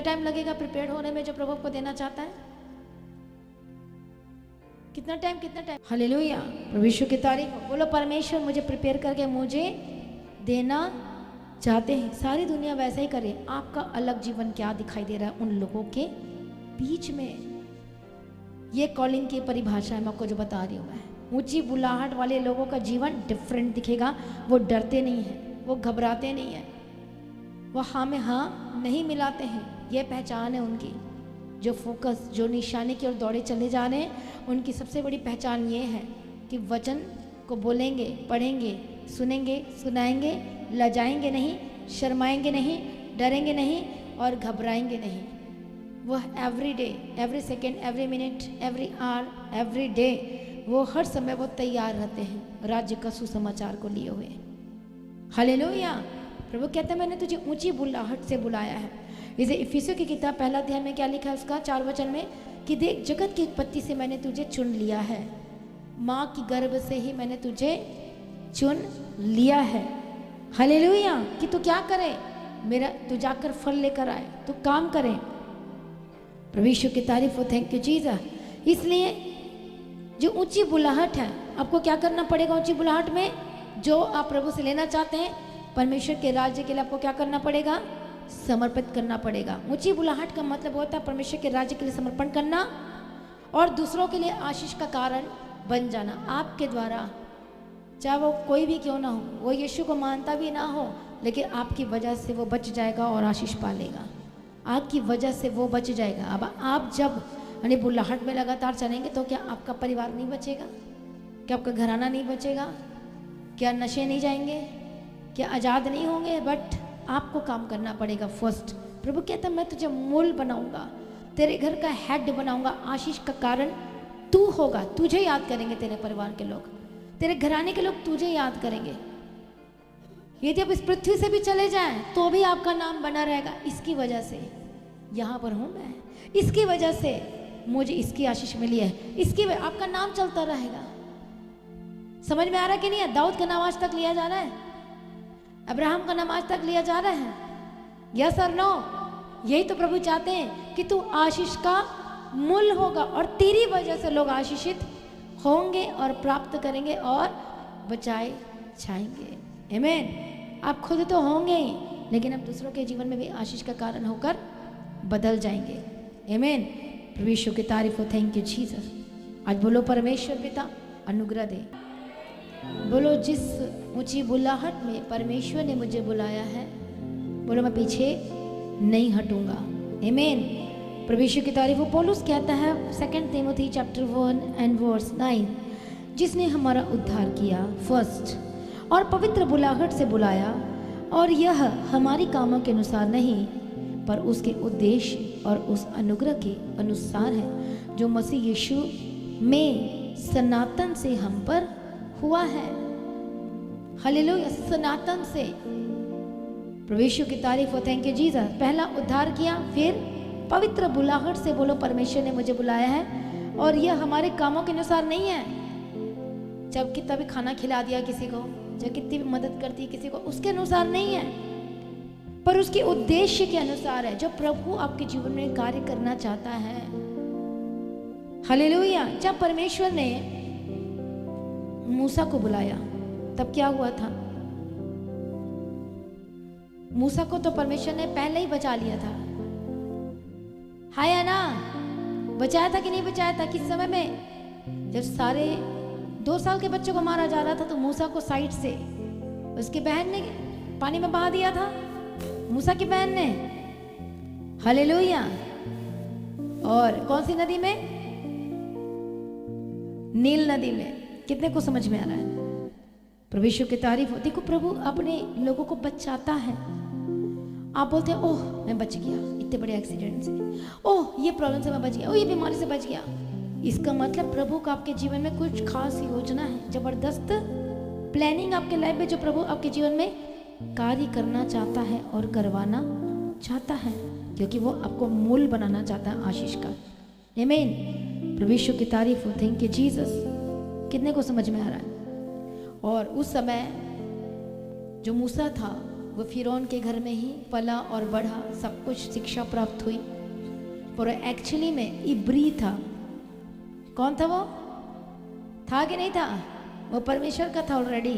[SPEAKER 1] टाइम लगेगा प्रिपेयर होने में जो प्रभु को देना चाहता है? कितना टाइम? हालेलुया। प्रभु यीशु की तारीफ हो। बोलो परमेश्वर मुझे प्रिपेयर करके मुझे देना चाहते हैं। सारी दुनिया वैसे ही करे। आपका अलग जीवन क्या दिखाई दे रहा है उन लोगों के बीच में? ये कॉलिंग की परिभाषा है मैं आपको जो बता रही हूँ मैं। ऊंची बुलाहट वाले लोगों का जीवन डिफरेंट दिखेगा। वो डरते नहीं हैं, वो घबराते नहीं हैं, वो हाँ में हाँ नहीं मिलाते हैं। ये पहचान है उनकी। जो फोकस, जो निशाने की ओर दौड़े चले जा रहे हैं, उनकी सबसे बड़ी पहचान ये है कि वचन को बोलेंगे, पढ़ेंगे, सुनेंगे, सुनाएंगे, लजाएंगे नहीं, शर्माएंगे नहीं, डरेंगे नहीं और घबराएंगे नहीं। वह every day, every second, every minute, every hour, every day, वो हर समय वो तैयार रहते हैं राज्य का सुसमाचार को लिए हुए। हालेलुया। प्रभु कहते हैं मैंने तुझे ऊंची बुलाहट से बुलाया है। इसे इफिसियों की किताब पहला अध्याय में क्या लिखा है उसका 4 वचन में कि देख जगत की उत्पत्ति से मैंने तुझे चुन लिया है, माँ की गर्भ से ही मैंने तुझे चुन लिया है। हालेलुया। कि तू क्या करे? मेरा तू जाकर फल लेकर आए, तू काम करे। प्रभु यीशु की तारीफ हो। Thank you Jesus. इसलिए जो ऊंची बुलाहट है, आपको क्या करना पड़ेगा ऊंची बुलाहट में? जो आप प्रभु से लेना चाहते हैं, परमेश्वर के राज्य के लिए आपको क्या करना पड़ेगा? समर्पित करना पड़ेगा। ऊंची बुलाहट का मतलब होता है परमेश्वर के राज्य के लिए समर्पण करना और दूसरों के लिए आशीष का कारण बन जाना। आपके द्वारा, चाहे वो कोई भी क्यों ना हो, वो यीशु को मानता भी ना हो, लेकिन आपकी वजह से वो बच जाएगा और आशीष पालेगा। आपकी वजह से वो बच जाएगा। अब आप जब यानी बुलाहट में लगातार चलेंगे तो क्या आपका परिवार नहीं बचेगा? क्या आपका घराना नहीं बचेगा? क्या नशे नहीं जाएंगे? क्या आज़ाद नहीं होंगे? बट आपको काम करना पड़ेगा फर्स्ट। प्रभु कहता है मैं तुझे मूल बनाऊंगा, तेरे घर का हेड बनाऊंगा, आशीष का कारण तू होगा। तुझे याद करेंगे तेरे परिवार के लोग, तेरे घराने के लोग तुझे याद करेंगे। यदि आप इस पृथ्वी से भी चले जाएं तो भी आपका नाम बना रहेगा। इसकी वजह से यहाँ पर हूँ मैं, इसकी वजह से मुझे इसकी आशीष मिली है, इसकी आपका नाम चलता रहेगा। समझ में आ रहा कि नहीं है? दाऊद का नाम आज तक लिया जा रहा है, अब्राहम का नाम आज तक लिया जा रहा है। यस और नो? यही तो प्रभु चाहते हैं कि तू आशीष का मूल होगा और तेरी वजह से लोग आशीषित होंगे और प्राप्त करेंगे और बचाए जाएंगे। आमीन। आप खुद तो होंगे ही, लेकिन आप दूसरों के जीवन में भी आशीष का कारण होकर बदल जाएंगे। आमीन। प्रभु यीशु की तारीफ हो। Thank you Jesus. आज बोलो परमेश्वर पिता अनुग्रह दे। बोलो जिस ऊंची बुलाहट में परमेश्वर ने मुझे बुलाया है, बोलो मैं पीछे नहीं हटूंगा। आमीन। प्रभु यीशु की तारीफ हो। पौलुस कहता है 2 तीमुथी चैप्टर 1 एंड वर्स 9, जिसने हमारा उद्धार किया फर्स्ट और पवित्र बुलाहट से बुलाया, और यह हमारी कामों के अनुसार नहीं पर उसके उद्देश्य और उस अनुग्रह के अनुसार है जो मसीह यीशु में सनातन से हम पर हुआ है। हालेलुया। सनातन से। प्रभु यीशु की तारीफ हो। Thank you Jesus. पहला उद्धार किया, फिर पवित्र बुलाहट से बोलो परमेश्वर ने मुझे बुलाया है और यह हमारे कामों के अनुसार नहीं है। जब कितना भी खाना खिला दिया किसी को, जब कितनी भी मदद करती है किसी को, उसके अनुसार नहीं है, पर उसके उद्देश्य के अनुसार है। जो प्रभु आपके जीवन में कार्य करना चाहता है हालेलुया। जब परमेश्वर ने मूसा को बुलाया तब क्या हुआ था? मूसा को तो परमेश्वर ने पहले ही बचा लिया था, है या ना? बचाया था कि नहीं बचाया था? किस समय में? जब सारे 2 साल के बच्चों को मारा जा रहा था तो मूसा को साइड से उसकी बहन ने पानी में बहा दिया था, मूसा की बहन ने। हालेलुया। और कौन सी नदी में? नील नदी में। कितने को समझ में आ रहा है? प्रभु यीशु की तारीफ हो। देखो प्रभु अपने लोगों को बचाता है। आप बोलते हैं ओह मैं बच गया इतने बड़े एक्सीडेंट से, ओह ये प्रॉब्लम से मैं बच गया, ओह ये बीमारी से बच गया। इसका मतलब प्रभु का आपके जीवन में कुछ खास योजना है, जबरदस्त प्लानिंग आपके लाइफ में, जो प्रभु आपके जीवन में कार्य करना चाहता है और करवाना चाहता है, क्योंकि वो आपको मूल बनाना चाहता है आशीष का। आमीन। प्रभु यीशु की तारीफ हो। Thank you Jesus. कितने को समझ में आ रहा है? और उस समय जो मूसा था वो फिरौन के घर में ही पला और बढ़ा, सब कुछ शिक्षा प्राप्त हुई, पर एक्चुअली में इब्री था। कौन था वो? था कि नहीं था? वो परमेश्वर का था ऑलरेडी,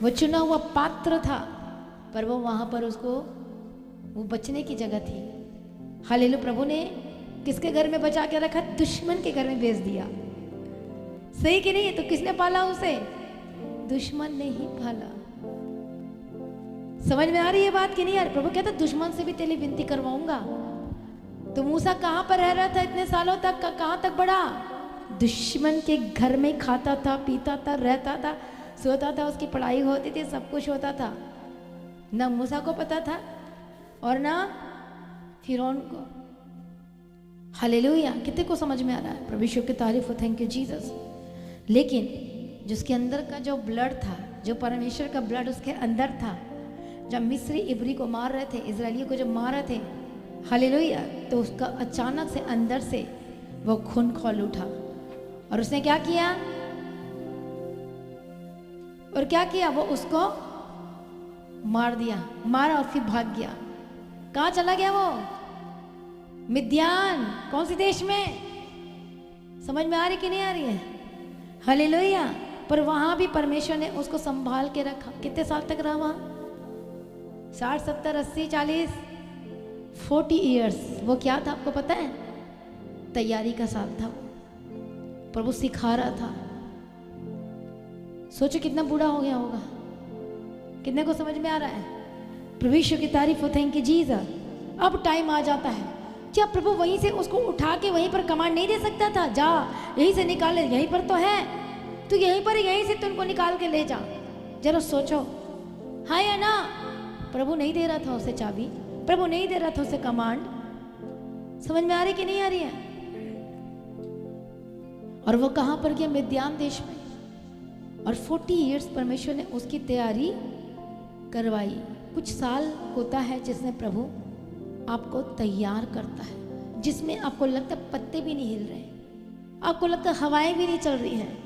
[SPEAKER 1] वो चुना हुआ पात्र था, पर वो वहां पर उसको वो बचने की जगह थी। हालेलुया। प्रभु ने किसके घर में बचा के रखा? दुश्मन के घर में भेज दिया। सही कि नहीं? तो किसने पाला उसे? दुश्मन ने ही पाला। समझ में आ रही है बात कि नहीं यार? प्रभु कहता दुश्मन से भी तेरी विनती करवाऊंगा। तो मूसा कहां पर रह रहा था इतने सालों तक? कहां तक बढ़ा? दुश्मन के घर में खाता था, पीता था, रहता था, सोता था, उसकी पढ़ाई होती थी, सब कुछ होता था। ना मूसा को पता था और ना फिरौन को। हालेलुया। कितने को समझ में आ रहा है? प्रभु यीशु की तारीफ हो। Thank you Jesus. लेकिन जिसके अंदर का जो ब्लड था, जो परमेश्वर का ब्लड उसके अंदर था, जब मिस्री इब्री को मार रहे थे, इजरायलियों को जब मार रहे थे, हालेलुया, तो उसका अचानक से अंदर से वो खून खौल उठा और उसने क्या किया? और क्या किया? वो उसको मार दिया, मारा और फिर भाग गया। कहां चला गया वो? मिद्यान। कौन सी देश में? समझ में आ रही कि नहीं आ रही है? हालेलुया। पर वहां भी परमेश्वर ने उसको संभाल के रखा। कितने साल तक रहा वहां? 60, 70, 80, 40, 40 ईयर्स। वो क्या था आपको पता है? तैयारी का साल था। प्रभु सिखा रहा था। सोचो कितना बूढ़ा हो गया होगा। कितने को समझ में आ रहा है? प्रभु यीशु की तारीफ हो। Thank you Jesus. अब टाइम आ जाता है। क्या प्रभु वहीं से उसको उठा के वहीं पर कमांड नहीं दे सकता था? जा यहीं से निकाले, यहीं पर तो है, तू यहीं पर, यहीं से तुमको निकाल के ले जा। जरा सोचो, हाँ या ना? प्रभु नहीं दे रहा था उसे चाबी, प्रभु नहीं दे रहा था उसे कमांड। समझ में आ रही कि नहीं आ रही है? और वो कहां पर गया? मिद्यान देश में। और 40 इयर्स परमेश्वर ने उसकी तैयारी करवाई। कुछ साल होता है जिसमें प्रभु आपको तैयार करता है, जिसमें आपको लगता है पत्ते भी नहीं हिल रहे, आपको लगता है हवाएं भी नहीं चल रही हैं,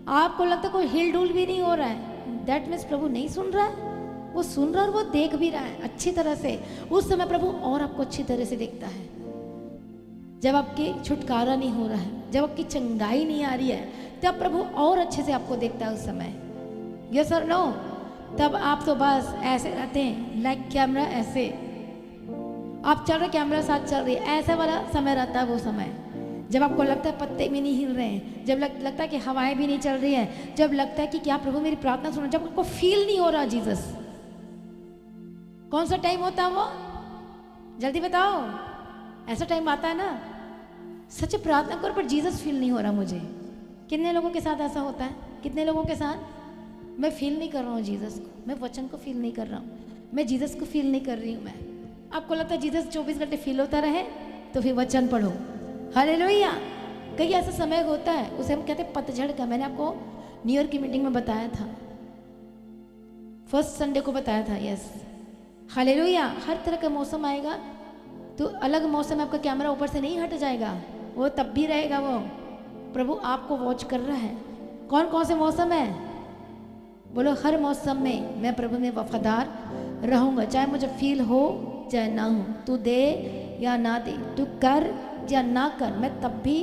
[SPEAKER 1] आपको लगता है कोई हिल डुल भी नहीं हो रहा है। दैट मीन्स प्रभु नहीं सुन रहा है। वो सुन रहा है और वो देख भी रहा है अच्छी तरह से। उस समय प्रभु और आपको अच्छी तरह से देखता है। जब आपके छुटकारा नहीं हो रहा है, जब आपकी चंगाई नहीं आ रही है, तब प्रभु और अच्छे से आपको देखता है उस समय। यस और नो? तब आप तो बस ऐसे रहते हैं, लाइक कैमरा ऐसे आप चल रहे, कैमरा साथ चल रही है, ऐसा वाला समय रहता है वो समय जब आपको लगता है पत्ते भी नहीं हिल रहे हैं, जब लगता है कि हवाएं भी नहीं चल रही हैं, जब लगता है कि क्या प्रभु मेरी प्रार्थना सुनो, जब आपको फील नहीं हो रहा जीसस। कौन सा टाइम होता है वो? जल्दी बताओ। ऐसा टाइम आता है ना, सच प्रार्थना करो पर जीसस फील नहीं हो रहा मुझे। कितने लोगों के साथ ऐसा होता है? कितने लोगों के साथ मैं फील नहीं कर रहा हूँ जीसस को, मैं वचन को फील नहीं कर रहा हूँ, मैं जीसस को फील नहीं कर रही हूँ। मैं आपको लगता है जीसस 24 घंटे फील होता रहे तो फिर वचन पढ़ो। हालेलुया। कई ऐसा समय होता है, उसे हम कहते हैं पतझड़ का। मैंने आपको न्यू ईयर की मीटिंग में बताया था, फर्स्ट संडे को बताया था। Yes, hallelujah. हर तरह का मौसम आएगा तो अलग मौसम, आपका कैमरा ऊपर से नहीं हट जाएगा, वो तब भी रहेगा। वो प्रभु आपको वॉच कर रहा है। कौन कौन से मौसम है? बोलो, हर मौसम में मैं प्रभु में वफादार रहूंगा, चाहे मुझे फील हो चाहे ना हो, तू दे या ना दे, तू कर या ना कर, मैं तब भी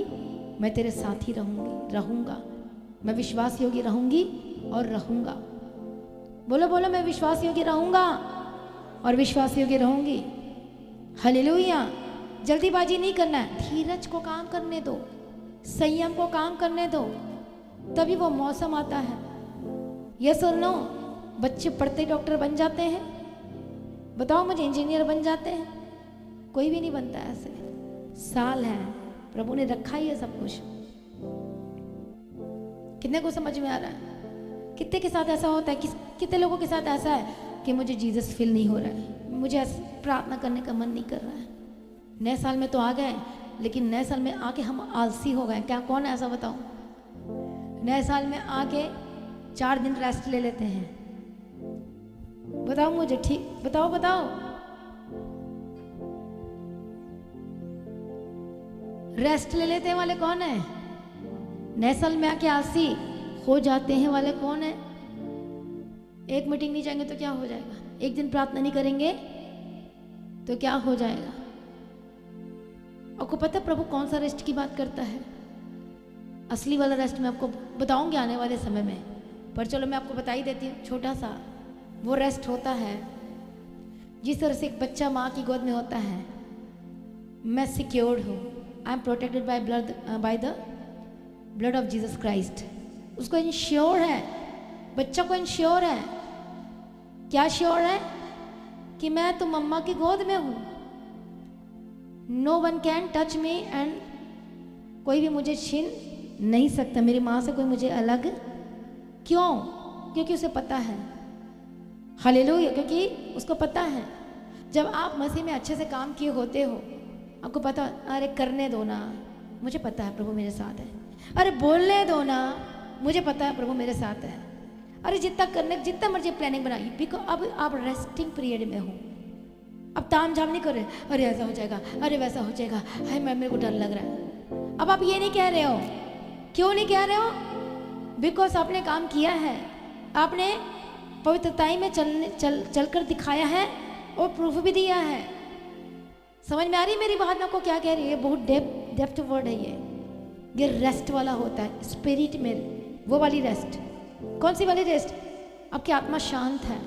[SPEAKER 1] मैं तेरे साथ ही रहूंगी, रहूंगा। मैं विश्वास योग्य रहूंगी और रहूंगा। बोलो बोलो, मैं विश्वास योग्य रहूंगा और विश्वास योग्य रहूंगी। हालेलुया। जल्दीबाजी नहीं करना है, धीरज को काम करने दो, संयम को काम करने दो, तभी वो मौसम आता है। यस और नो? बच्चे पढ़ते डॉक्टर बन जाते हैं, बताओ मुझे, इंजीनियर बन जाते हैं? कोई भी नहीं बनता ऐसे। साल है, प्रभु ने रखा ही है सब कुछ। कितने को समझ में आ रहा है? कितने के साथ ऐसा होता है, कितने लोगों के साथ ऐसा है कि मुझे जीसस फील नहीं हो रहा है, मुझे प्रार्थना करने का मन नहीं कर रहा है। नए साल में तो आ गए, लेकिन नए साल में आके हम आलसी हो गए। क्या कौन ऐसा बताओ? नए साल में आके 4 दिन रेस्ट ले लेते हैं। बताओ मुझे, ठीक बताओ बताओ। रेस्ट ले लेते हैं वाले कौन है? नए साल में आके आलसी हो जाते हैं वाले कौन है? एक मीटिंग नहीं जाएंगे तो क्या हो जाएगा? एक दिन प्रार्थना नहीं करेंगे तो क्या हो जाएगा? आपको पता है प्रभु कौन सा रेस्ट की बात करता है? असली वाला रेस्ट मैं आपको बताऊंगी आने वाले समय में, पर चलो मैं आपको बता ही देती हूँ छोटा सा। वो रेस्ट होता है जिस तरह से एक बच्चा माँ की गोद में होता है। मैं सिक्योर्ड हूँ, I am protected by the blood of Jesus Christ. उसको इंश्योर है, बच्चा को इंश्योर है। क्या श्योर है? कि मैं तो मम्मा की गोद में हूँ, no one can touch me, and कोई भी मुझे छीन नहीं सकता, मेरी माँ से कोई मुझे अलग। क्यों? क्योंकि उसे पता है। हालेलुया। क्योंकि उसको पता है जब आप मसीह में अच्छे से काम किए होते हो, आपको पता, अरे करने दो ना, मुझे पता है प्रभु मेरे साथ है। अरे बोलने दो ना, मुझे पता है प्रभु मेरे साथ है। अरे जितना मर्जी प्लानिंग बनाइए, बिकॉज अब आप रेस्टिंग पीरियड में हो। अब ताम झाम नहीं कर रहे, अरे ऐसा हो जाएगा, अरे वैसा हो जाएगा, हाय मेरे को डर लग रहा है। अब आप ये नहीं कह रहे हो। क्यों नहीं कह रहे हो? बिकॉज आपने काम किया है, आपने पवित्रताई में चलकर दिखाया है और प्रूफ भी दिया है। समझ में आ रही मेरी बात? आपको क्या कह रही है? बहुत डेप्थ वर्ड है ये रेस्ट वाला होता है, स्पिरिट में वो वाली रेस्ट। कौन सी वाली रेस्ट? आपकी आत्मा शांत है।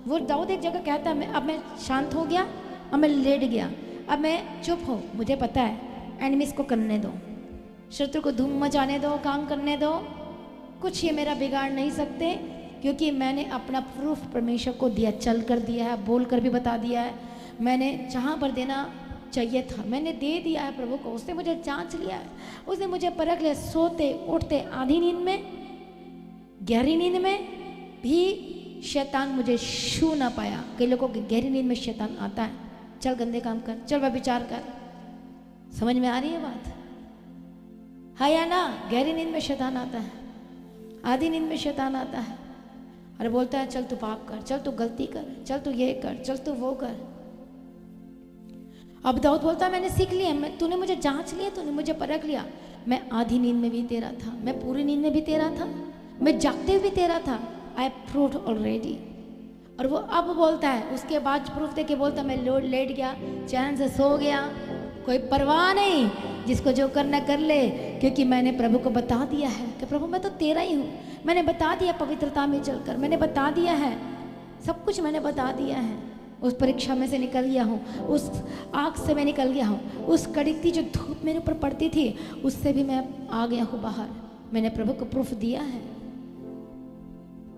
[SPEAKER 1] वो दाऊद एक जगह कहता है, अब मैं शांत हो गया, अब मैं लेट गया, अब मैं चुप हूँ, मुझे पता है एनिमीज को करने दो, शत्रु को धूम मचाने दो, काम करने दो, कुछ ये मेरा बिगाड़ नहीं सकते, क्योंकि मैंने अपना प्रूफ परमेश्वर को दिया, चल कर दिया है, बोल कर भी बता दिया है। मैंने जहाँ पर देना चाहिए था मैंने दे दिया है प्रभु को। उसने मुझे जांच लिया है, उसने मुझे परख लिया। सोते उठते, आधी नींद में, गहरी नींद में भी शैतान मुझे छू ना पाया। कई लोगों की गहरी नींद में शैतान आता है, चल गंदे काम कर, चल व्यभिचार कर। समझ में आ रही है बात? हाँ या ना? गहरी नींद में शैतान आता है, आधी नींद में शैतान आता है और बोलता है चल तू पाप कर, चल तू गलती कर, चल तू ये कर, चल तू वो कर। अब दाऊद बोलता है मैंने सीख लिया, तूने मुझे जांच लिया, तूने मुझे परख लिया। मैं आधी नींद में भी तेरा था, मैं पूरी नींद में भी तेरा था, मैं जागते हुए भी तेरा था। आई प्रूव्ड ऑलरेडी। और वो अब बोलता है, उसके बाद प्रूफ दे के बोलता मैं लेट गया, चैन से सो गया, कोई परवाह नहीं, जिसको जो करना कर ले, क्योंकि मैंने प्रभु को बता दिया है कि प्रभु मैं तो तेरा ही हूँ। मैंने बता दिया पवित्रता में चलकर, मैंने बता दिया है सब कुछ, मैंने बता दिया है। उस परीक्षा में से निकल गया हूँ, उस आग से मैं निकल गया हूँ, उस कड़कती जो धूप मेरे ऊपर पड़ती थी उससे भी मैं आ गया हूँ बाहर। मैंने प्रभु को प्रूफ दिया है।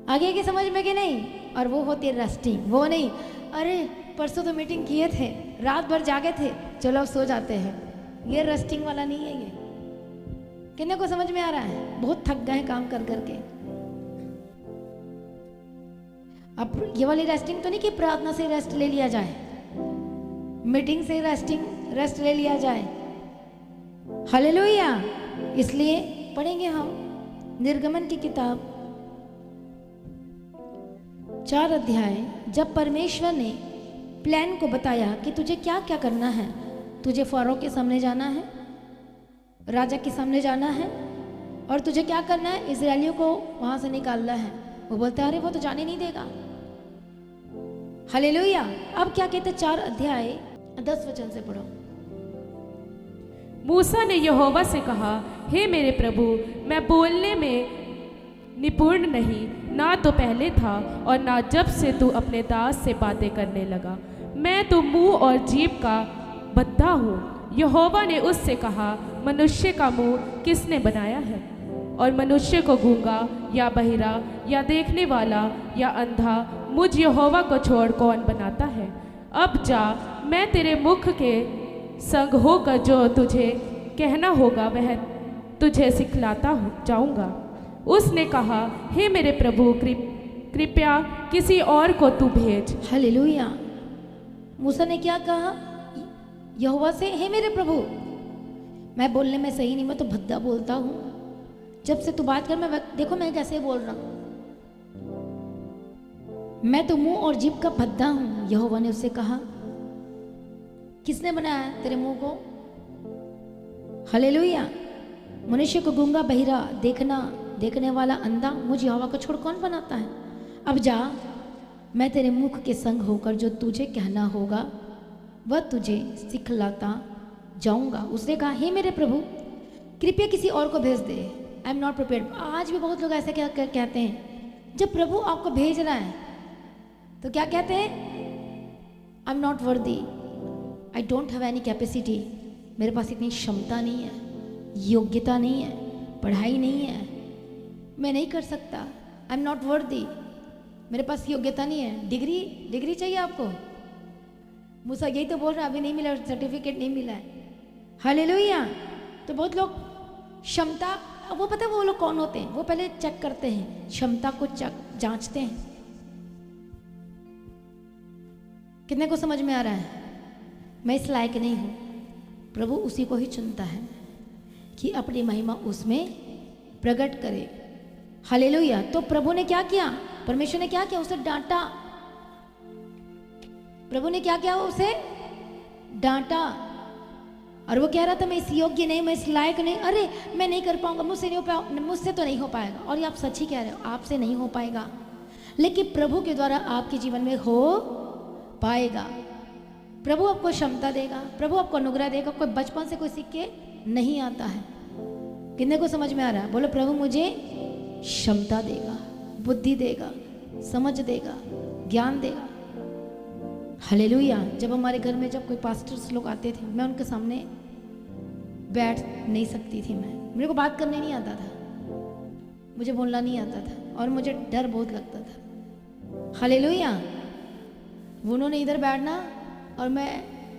[SPEAKER 1] आगे की समझ में कि नहीं? और वो होती है रेस्टिंग। वो नहीं अरे परसों तो मीटिंग किए थे, रात भर जागे थे, चलो अब सो जाते हैं। ये रेस्टिंग वाला नहीं है। ये कितने को समझ में आ रहा है? बहुत थक गए काम कर करके। अब ये वाली रेस्टिंग तो नहीं कि प्रार्थना से रेस्ट ले लिया जाए, मीटिंग से रेस्ट ले लिया जाए। हालेलुया। इसलिए पढ़ेंगे हम निर्गमन की किताब 4 अध्याय। जब परमेश्वर ने प्लान को बताया कि तुझे क्या क्या करना है, तुझे फरो के सामने जाना है, राजा के सामने जाना है, और तुझे क्या करना है, इजरायलियों को वहां से निकालना है। वो बोलता है अरे वो तो जाने नहीं देगा। हालेलुया। अब क्या कहते 4 अध्याय 10 वचन से पढ़ो।
[SPEAKER 2] मूसा ने यहोवा से कहा, हे मेरे प्रभु, मैं बोलने में निपुण नहीं, ना तो पहले था और ना जब से तू अपने दास से बातें करने लगा। मैं तो मुंह और जीभ का बद्धा हूँ। यहोवा ने उससे कहा, मनुष्य का मुंह किसने बनाया है? और मनुष्य को गूंगा या बहिरा या देखने वाला या अंधा मुझ यहोवा को छोड़ कौन बनाता है? अब जा, मैं तेरे मुख के संग होकर जो तुझे कहना होगा वह तुझे सिखलाता जाऊंगा। उसने कहा, हे मेरे प्रभु, कृपया किसी और को तू भेज।
[SPEAKER 1] हालेलुया। मूसा ने क्या कहा यहोवा से? हे मेरे प्रभु, मैं बोलने में सही नहीं, मैं तो भद्दा बोलता हूँ। जब से तू बात कर, मैं देखो मैं कैसे बोल रहा हूँ, मैं तो मुंह और जीभ का भद्दा हूँ। यहोवा ने उससे कहा, किसने बनाया तेरे मुंह को? हालेलुया। मनुष्य को गूंगा बहिरा देखने वाला अंधा मुझ यहोवा को छोड़ कौन बनाता है? अब जा, मैं तेरे मुख के संग होकर जो तुझे कहना होगा वह तुझे सिखलाता जाऊंगा। उसने कहा, हे मेरे प्रभु, कृपया किसी और को भेज दे। I am not prepared. आज भी बहुत लोग ऐसे क्या कहते हैं, जब प्रभु आपको भेज रहा है तो क्या कहते हैं? आई am not worthy, I don't have any capacity. मेरे पास इतनी क्षमता नहीं है, योग्यता नहीं है, पढ़ाई नहीं है, मैं नहीं कर सकता। आई एम नॉट वर्दी, मेरे पास योग्यता नहीं है। डिग्री चाहिए आपको? मूसा यही तो बोल रहा है, अभी नहीं मिला, सर्टिफिकेट नहीं मिला है। हालेलुया। तो बहुत लोग क्षमता, वो पता है वो लोग कौन होते हैं? वो पहले चेक करते हैं, क्षमता को जांचते हैं। कितने को समझ में आ रहा है? मैं इस लायक नहीं हूं। प्रभु उसी को ही चुनता है कि अपनी महिमा उसमें प्रकट करे। हालेलुया। तो प्रभु ने क्या किया? परमेश्वर ने क्या किया? उसे डांटा। प्रभु ने क्या किया? उसे डांटा। और वो कह रहा था, मैं इस योग्य नहीं, मैं इस लायक नहीं, अरे मैं नहीं कर पाऊंगा, मुझसे तो नहीं हो पाएगा। और ये आप सच ही कह रहे हो, आपसे नहीं हो पाएगा, लेकिन प्रभु के द्वारा आपके जीवन में हो पाएगा। प्रभु आपको क्षमता देगा, प्रभु आपको अनुग्रह देगा। कोई बचपन से कोई सीख के नहीं आता है। कितने को समझ में आ रहा है? बोलो, प्रभु मुझे क्षमता देगा, बुद्धि देगा, समझ देगा, ज्ञान देगा। हालेलुया। जब हमारे घर में जब कोई पास्टर्स लोग आते थे, मैं उनके सामने बैठ नहीं सकती थी। मेरे को बात करने नहीं आता था, मुझे बोलना नहीं आता था, और मुझे डर बहुत लगता था। हालेलुया। उन्होंने इधर बैठना और मैं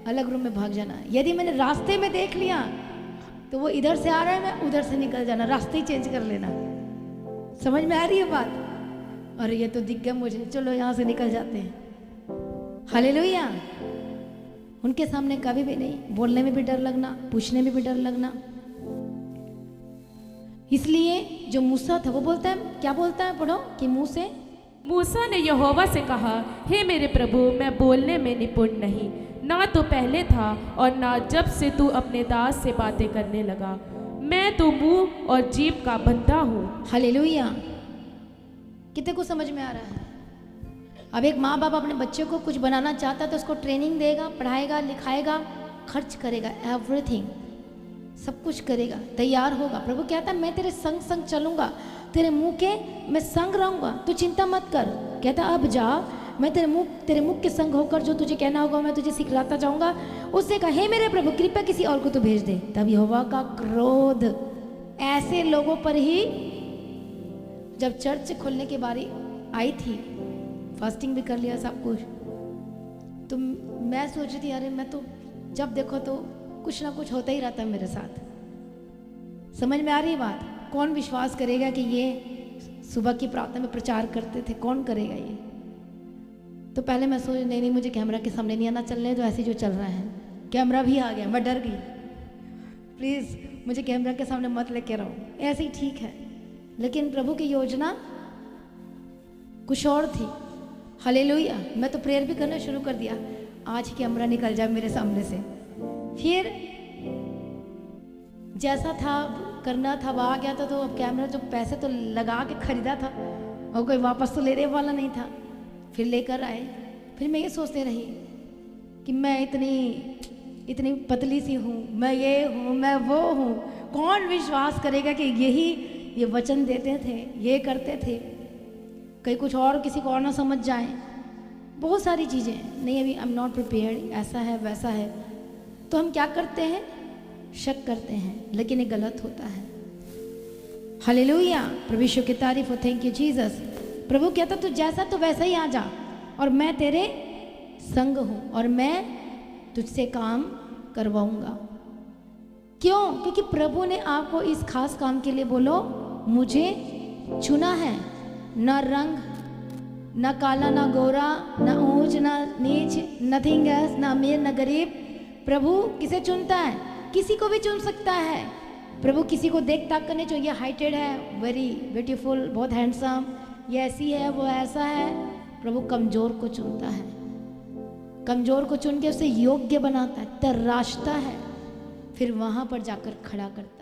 [SPEAKER 1] अलग रूम में भाग जाना। यदि मैंने रास्ते में देख लिया तो वो इधर से आ रहा है, मैं उधर से निकल जाना, रास्ते ही चेंज कर लेना। समझ में आ रही है बात? और ये तो दिख गया मुझे, चलो यहाँ से निकल जाते हैं। हालेलुया। उनके सामने कभी भी नहीं, बोलने में भी डर लगना, पूछने में भी डर लगना। इसलिए जो मूसा था वो बोलता है, क्या बोलता है? पढ़ो कि मुंह से
[SPEAKER 2] मूसा ने यहोवा से कहा, हे मेरे प्रभु, मैं बोलने में निपुण नहीं, ना तो पहले था और ना जब से तू अपने दास से बातें करने लगा। मैं तो मुंह और जीभ का बंधा हूँ।
[SPEAKER 1] हालेलुया। कितने को समझ में आ रहा है? अब एक माँ बाप अपने बच्चे को कुछ बनाना चाहता है तो उसको ट्रेनिंग देगा, पढ़ाएगा, लिखाएगा, खर्च करेगा, एवरीथिंग, सब कुछ करेगा, तैयार होगा। प्रभु कहता है, मैं तेरे संग संग चलूंगा, तेरे मुंह के मैं संग रहूंगा, तू चिंता मत कर। कहता अब जा, मैं तेरे मुख के संग होकर जो तुझे कहना होगा मैं तुझे सिखलाता जाऊंगा। उससे कहा, हे मेरे प्रभु, कृपया किसी और को तो भेज दे। तब यहोवा का क्रोध ऐसे लोगों पर ही, जब चर्च खोलने की बारी आई थी, फास्टिंग भी कर लिया सब कुछ, तो मैं सोच रही थी, अरे मैं तो जब देखो तो कुछ ना कुछ होता ही रहता है मेरे साथ। समझ में आ रही बात? कौन विश्वास करेगा कि ये सुबह की प्रार्थना में प्रचार करते थे? कौन करेगा ये? तो पहले मैं सोच नहीं, मुझे कैमरा के सामने नहीं आना, चलने तो ऐसे जो चल रहा है। कैमरा भी आ गया, मैं डर गई। प्लीज़ मुझे कैमरा के सामने मत लेके रहो, ऐसे ही ठीक है। लेकिन प्रभु की योजना कुछ और थी। हालेलुया। मैं तो प्रेयर भी करना शुरू कर दिया, आज कैमरा निकल जाए मेरे सामने से। फिर जैसा था करना था, वह आ गया था, तो अब कैमरा जो पैसे तो लगा के खरीदा था और कोई वापस तो लेने वाला नहीं था। फिर लेकर आए। फिर मैं ये सोचते रही कि मैं इतनी पतली सी हूँ, मैं ये हूँ, मैं वो हूँ। कौन विश्वास करेगा कि यही ये वचन देते थे, ये करते थे? कहीं कुछ और किसी को और ना समझ जाए। बहुत सारी चीज़ें नहीं, अभी आई एम नॉट प्रिपेयर्ड, ऐसा है वैसा है, तो हम क्या करते हैं? शक करते हैं, लेकिन ये गलत होता है। हालेलुया, प्रभु यीशु की तारीफ हो। Thank you Jesus. प्रभु कहता तू जैसा तो वैसा ही आ जा, और मैं तेरे संग हूँ, और मैं तुझसे काम करवाऊंगा। क्यों? क्योंकि प्रभु ने आपको इस खास काम के लिए, बोलो, मुझे चुना है। न रंग, न काला, न गोरा, न ऊंच, न नीच, नथिंग एल्स, न अमीर, न गरीब। प्रभु किसे चुनता है? किसी को भी चुन सकता है। प्रभु किसी को देख ताक करने चाहिए, हाइटेड है, वेरी ब्यूटीफुल, बहुत हैंडसम, ये ऐसी है, वो ऐसा है। प्रभु कमजोर को चुनता है, कमजोर को चुन के उसे योग्य बनाता है, तराशता है, फिर वहां पर जाकर खड़ा करता है।